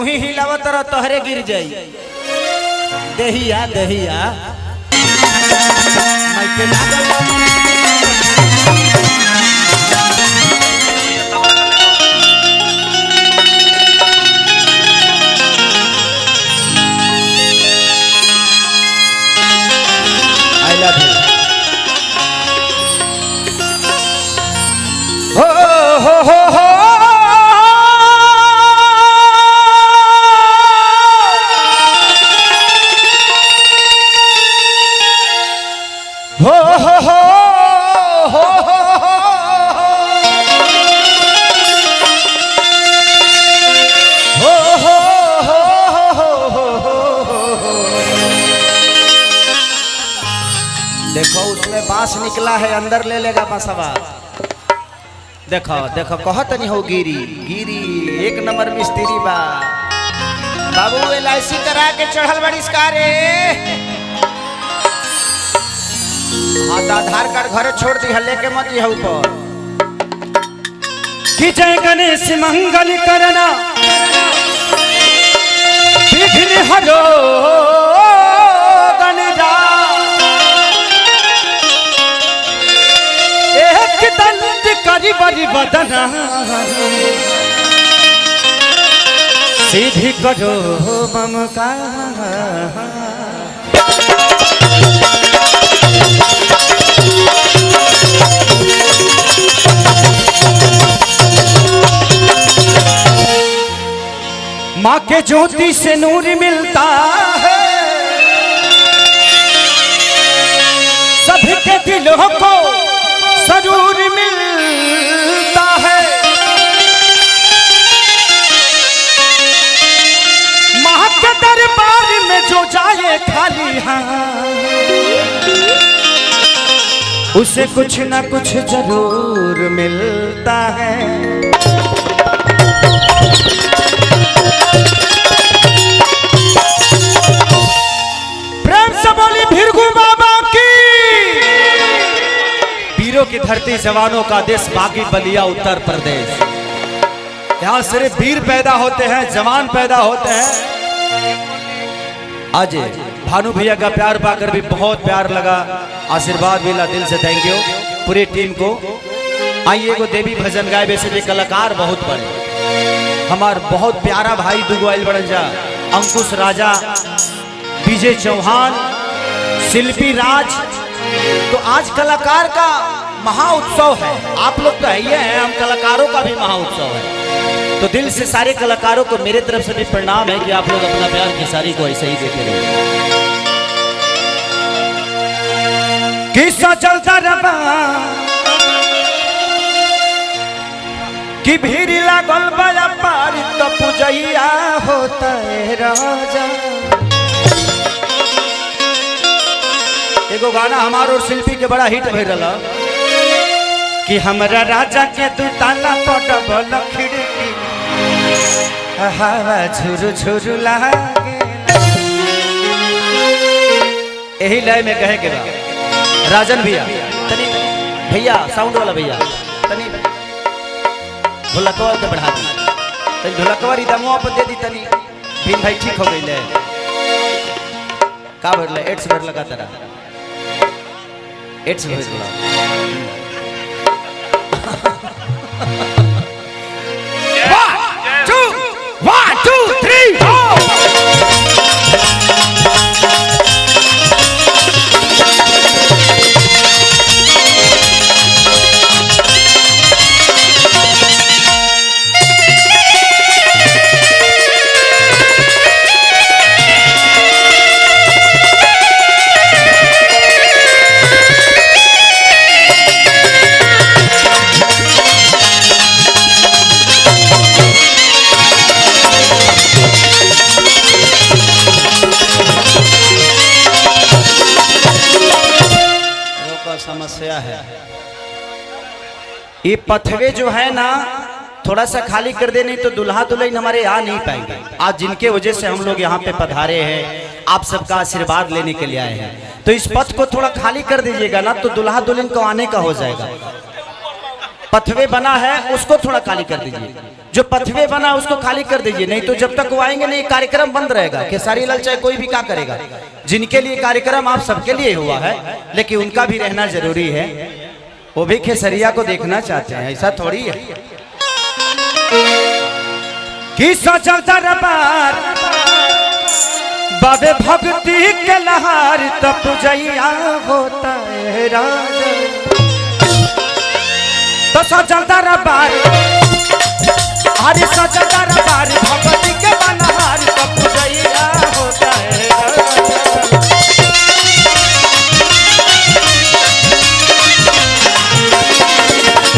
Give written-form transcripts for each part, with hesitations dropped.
तू ही हिलावत रह तोहरे गिर जाई। दहिया दहिया माइके लागल आई लव यू। हो हो हो हो हो हो हो हो देखो उसमें बांस निकला है, अंदर ले लेगा बांसवा। देखो देखो कहत नहीं हो गिरी गिरी एक नंबर मिस्त्री बा बाबू। LIC करा के चढ़ल बड़ी रे। हाँ तो आधार कार्ड घरे छोड़ दी है, लेके मत यहाँ ऊपर। कि जय गणेश मंगल करना विघ्न हरो एक दंत करी बरी बदना सीधी करो मम का। माँ के ज्योति से नूर मिलता है, सभी के दिलों को सरूर मिलता है। माँ के दरबार में जो जाए खाली हाथ उसे कुछ ना कुछ जरूर मिलता है। प्रेम से बोली भिरगु बाबा की। वीरों की धरती, जवानों का देश, बागी बलिया उत्तर प्रदेश। यहाँ सिर्फ वीर पैदा होते हैं, जवान पैदा होते हैं। आज भानु भैया का प्यार पाकर भी बहुत प्यार लगा, आशीर्वाद मिला, दिल से थैंक यू पूरी टीम को। आइए को देवी भजन गाए, वैसे भी कलाकार बहुत बड़े हमार बहुत प्यारा भाई दुगो आइल बड़न जा, अंकुश राजा, विजय चौहान, शिल्पी राज। तो आज कलाकार का महाउत्सव है, आप लोग तो है ही हैं, हम कलाकारों का भी महाउत्सव है। तो दिल से सारे कलाकारों को मेरे तरफ से भी प्रणाम है कि आप लोग अपना प्यार खेसारी को ऐसे ही देते रहिए। किस्सा चलता रहा कि भीड़ लागल बया पार तो पूजैया होता है राजा। एगो गाना हमारो शिल्पी के बड़ा हिट भइल रहा कि हमरा राजा के तू ताला पटबल खिड़की हवा झुरु झुरु लागे। यही लय में कहे के बा राजन भैया, तनी भैया साउंड वाला भैया तनी ढोलकवा के बढ़ा दी, तनी ढोलकवा रिदमवा पर दे दी तनी। भीम भाई ठीक हो गई ले का भरले एड्स भर लगा तेरा एड्स भर लगा। One, two, three, four. समस्या है ये पथवे जो है ना, थोड़ा सा खाली कर दे, नहीं तो दुल्हा दुल्हन हमारे आ नहीं पाएंगे। आज जिनके वजह से हम लोग यहाँ पे पधारे हैं, आप सबका आशीर्वाद लेने के लिए आए हैं, तो इस पथ को थोड़ा खाली कर दीजिएगा ना, तो दुल्हा दुल्हन को आने का हो जाएगा। पथवे बना है उसको थोड़ा खाली कर दीजिए, जो पथवे बना उसको खाली कर दीजिए, नहीं तो जब तक वो आएंगे नहीं कार्यक्रम बंद रहेगा। खेसारी लाल चाहे कोई भी क्या करेगा, जिनके लिए कार्यक्रम आप सबके लिए हुआ है, लेकिन उनका भी रहना जरूरी है, वो भी खेसरिया को देखना चाहते हैं, ऐसा थोड़ी है कि सजल दरबार बाबे भक्ति के लहार तब जैया होता है राजा, तो सजल दरबार हरि सजल दरबार भक्ति के बनहार तब जैया होता है राजा।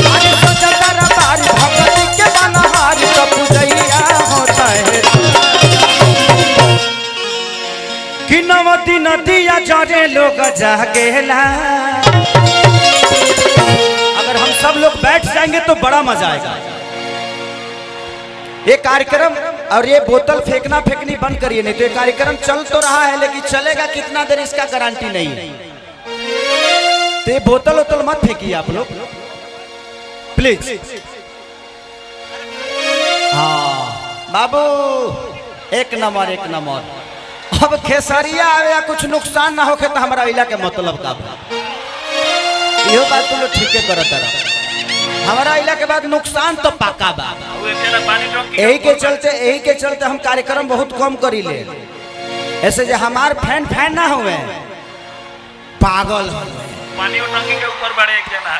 हरि सजल दरबार भक्ति के बनहार तब जैया होता है कि नवती नदिया जरे लोग जागेला। अगर हम सब लोग बैठ जाएंगे तो बड़ा मजा आएगा। ये कार्यक्रम और ये बोतल फेंकना फेंकनी बंद करिए, नहीं तो ये कार्यक्रम चल तो रहा है लेकिन चलेगा कितना देर इसका गारंटी नहीं है। तो ये बोतल वोतल मत फेंकिए आप लोग प्लीज। हाँ बाबू एक नंबर एक नंबर। अब खेसरिया आवे या कुछ नुकसान ना होके तो हमारा इला के मतलब का यो बात तुम लोग ठीक है करत रहा। हमारा इला के बाद नुकसान तो पक्का बा। यही के चलते हम कार्यक्रम बहुत कम करी ले, ऐसे जो हमार फैन फैन ना हुए पागल पानी टंकी के ऊपर बड़े एक जना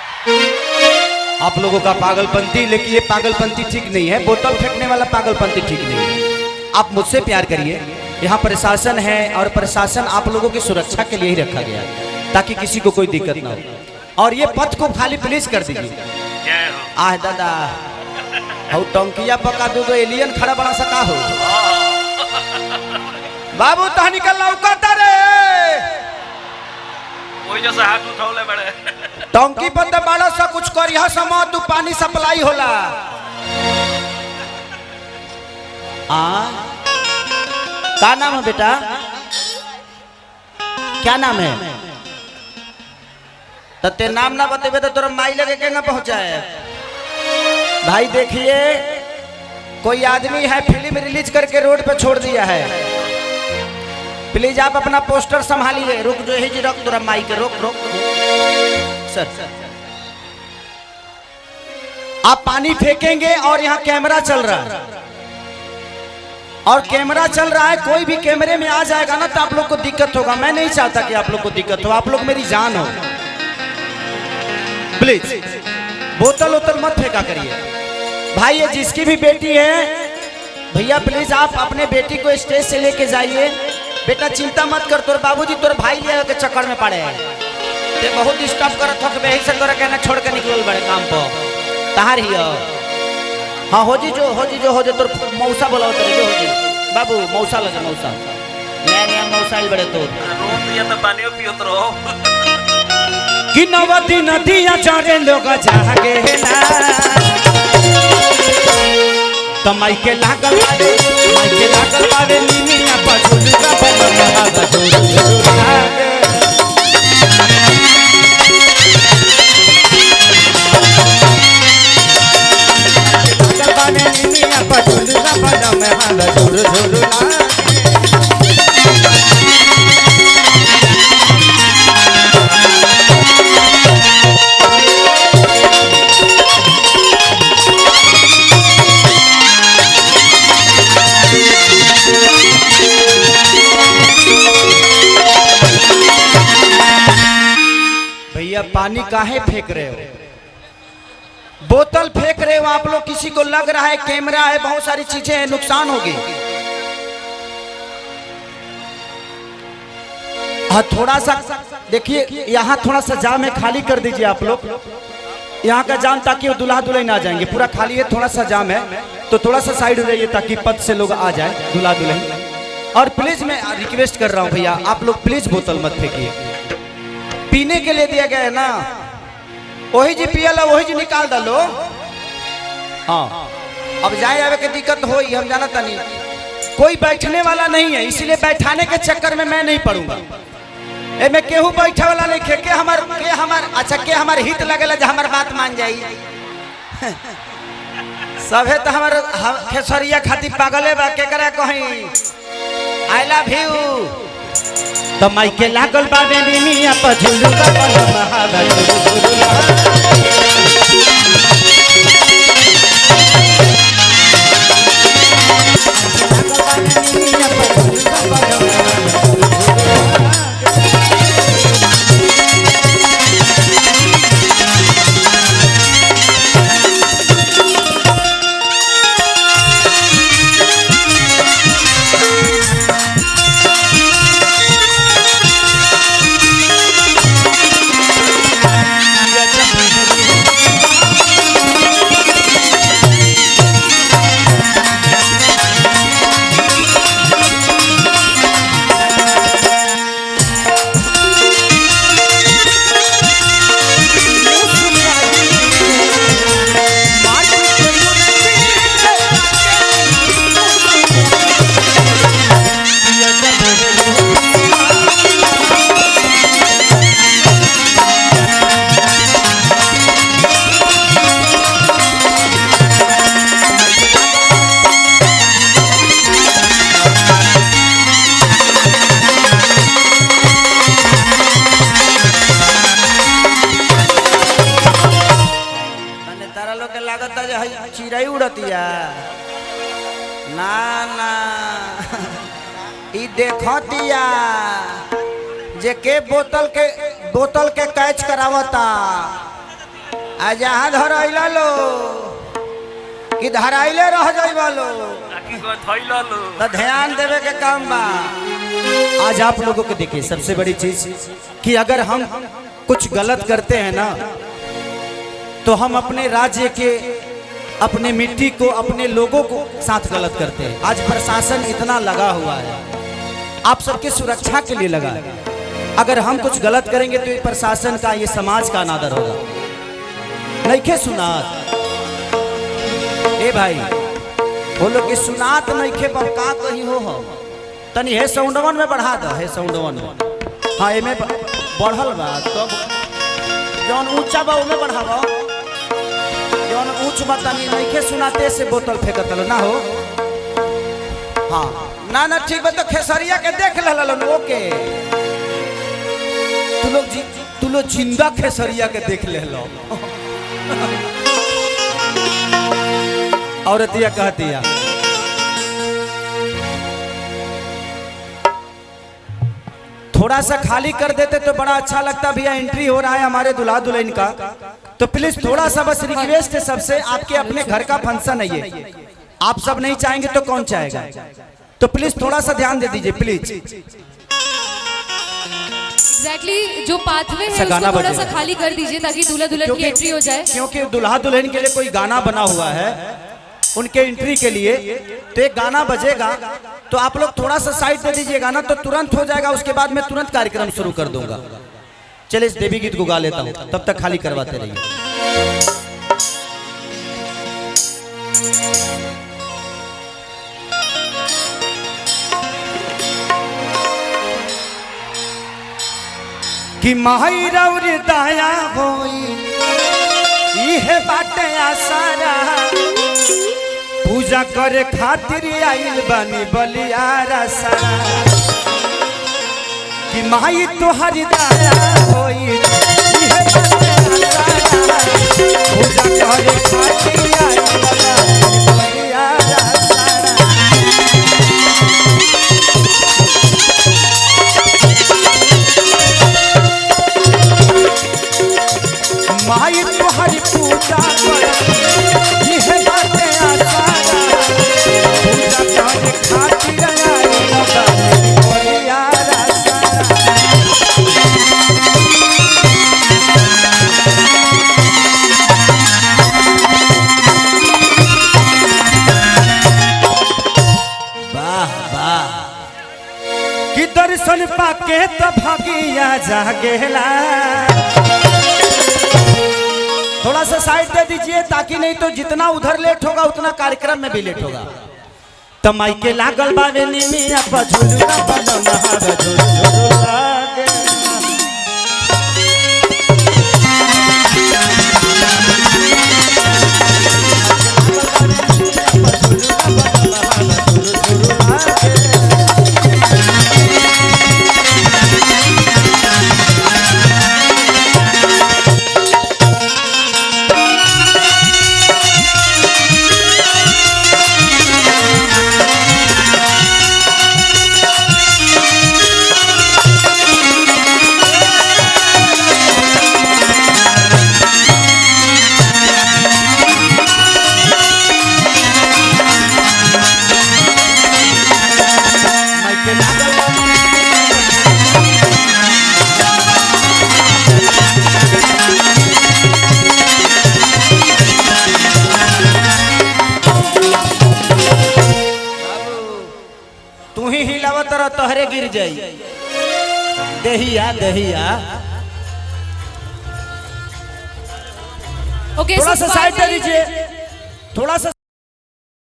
आप लोगों का पागलपंती, लेकिन ये पागलपंती ठीक नहीं है, बोतल फेंकने वाला पागलपंती ठीक नहीं है। आप मुझसे प्यार करिए, यहाँ प्रशासन है और प्रशासन आप लोगों की सुरक्षा के लिए ही रखा गया ताकि किसी को कोई दिक्कत ना हो। और ये पथ को खाली प्लीज कर दीजिए। आह दादा हऊ टंकिया पका दो एलियन खड़ा बना सका हो बाबू तह निकल लौकता रे कोई जैसा हाथ उठौले बड़े टंकी पर तो बड़ा सा कुछ करिया समा तू पानी सप्लाई होला। क्या नाम है बेटा, क्या नाम है? तो ते नाम ना बतेबे तो तोरा माई लगे के ना पहुंचाए। भाई देखिए कोई आदमी है फिल्म रिलीज करके रोड पे छोड़ दिया है, प्लीज आप अपना पोस्टर संभालिए। रुक जो है जी, रख तोरा माई के रोक रोक सर। आप पानी फेंकेंगे और यहाँ कैमरा चल रहा है और कैमरा चल रहा है, कोई भी कैमरे में आ जाएगा ना तो आप लोग को दिक्कत होगा। मैं नहीं चाहता कि आप लोग को दिक्कत हो, आप लोग मेरी जान हो। प्लीज बोतल वोतल मत फेंका करिए। भाई ये जिसकी भी बेटी है भैया प्लीज आप अपने बेटी को स्टेज से लेके जाइए। बेटा चिंता मत कर, तोर बाबूजी तोर भाई ले के चक्कर में पड़े हैं, ते बहुत डिस्टर्ब करत हो, यही से तोरा कहना छोड़ के निकल बड़े काम पर तहार ही। हाँ हो जी जो तोर मौसा बोला तेरे जो हो जी बाबू मौसा लगे मौसा नया नया मौसा ही बड़े तोर रोम दिया तो पानी पियोत रहो कि नवती नदिया चारे लोग जागे ना तो माई के लागल बावे निमिया पछुल का बलवा गजोर भैया पानी काहे फेंक रहे हो, बोतल फेंक रहे हो आप लोग, किसी को लग रहा है कैमरा है, बहुत सारी चीजें हैं, नुकसान होगी। हाँ थोड़ा सा देखिए यहाँ थोड़ा सा जाम है, खाली कर दीजिए आप लोग यहाँ का जाम, ताकि वो दुल्हा दुल्हन आ जाएंगे। पूरा खाली है, थोड़ा सा जाम है तो थोड़ा सा साइड हो जाइए ताकि पथ से लोग आ जाए दुल्हा दुल्हन। और प्लीज मैं रिक्वेस्ट कर रहा हूँ भैया आप लोग प्लीज बोतल मत फेंकिए, पीने के लिए दिया गया है ना, वही जी पियल वही जी निकाल डालो। हाँ अब जाए आवे के दिक्कत हो, हम जाना था नहीं, कोई बैठने वाला नहीं है, इसलिए बैठाने के चक्कर में मैं नहीं पढ़ूंगा। ए में केहू बैठे वाला नहीं, के हमार अच्छा के हमार हित लगेला जो हमार बात मान जाई, सभे तो हमारे खेसरिया खातिर पागले बा केकरा कहीं आई लव यू तो माइके लागल बाबे निमिया पर झुलुका बन महागा चिड़ई उड़तिया ना ना ई देखतिया जे के बोतल के कैच करावता आ जहाँ धरैला लो कि धराइले रह जाइबा लो तो ध्यान देवे के काम बा। आज आप लोगों को देखिए सबसे बड़ी चीज कि अगर हम कुछ गलत करते हैं ना तो हम अपने राज्य के अपने मिट्टी को अपने लोगों को साथ गलत करते हैं। आज प्रशासन इतना लगा हुआ है आप सबके सुरक्षा के लिए लगा है। अगर हम कुछ गलत करेंगे तो ये प्रशासन का ये समाज का अनादर होगा। नहीं के सुनात ए भाई बोलो कि सुनात नहीं खे का कहीं हो तनी हे साउंडवन में बढ़ा दो हे साउंडवन में हाँ एमे बढ़ल बा तब जौन ऊंचा बा ओमे बढ़ावा जौन ऊंच बा तनी नहीं के सुनाते से बोतल फेंकत ना हो। हाँ ना ना ठीक बा तो खेसरिया के देख लेलो ओके तू लोग जिंदा खेसरिया के देख ले लो। औरतिया कहतिया थोड़ा सा खाली कर देते तो बड़ा अच्छा लगता। भैया एंट्री हो रहा है हमारे दुल्हा दुल्हन का तो प्लीज थोड़ा सा बस रिक्वेस्ट है सबसे। आपके अपने घर का फंक्शन है ये आप सब नहीं चाहेंगे तो कौन चाहेगा तो प्लीज थोड़ा सा ध्यान दे दीजिए प्लीज। एग्जैक्टली जो पाथवे है उसको थोड़ा सा खाली कर दीजिए ताकि दूल्हा दुल्हन की एंट्री हो जाए। क्योंकि दुल्हा दुल्हन के लिए कोई गाना बना हुआ है उनके एंट्री के लिए तो एक गाना बजेगा तो आप लोग थोड़ा सा साइड दे दीजिएगा ना तो तुरंत हो जाएगा। उसके बाद मैं तुरंत कार्यक्रम शुरू कर दूंगा। चलिए इस देवी गीत को गा लेता हूँ तब तक खाली करवाते रहिए। कि माई रौर दया होई इहे बाटे आसारा पूजा करे खातिर आइल बनी बलियारा सारा कि माई तोहर दया होई इहे बाटे आसारा पूजा करे खातिर आइल बनी बलियारा सारा। माई तोहरी पूजा कर इहे बाटे आसारा पूजा करे खातिर आइल बनी बलियारा सारा। वाह वाह कि दर्शन पाके तो भागिया जागेला। थोड़ा सा साइड दे दीजिए ताकि नहीं तो जितना उधर लेट होगा उतना कार्यक्रम में भी लेट होगा। तो माइके लागल बावे निमिया पर झुलुआ बन महार झुलुआ लागे। ही हिलावत रह तोहरे गिर जाई। दहिया दहिया ओके थोड़ा सा साइड दे दीजिए, थोड़ा सा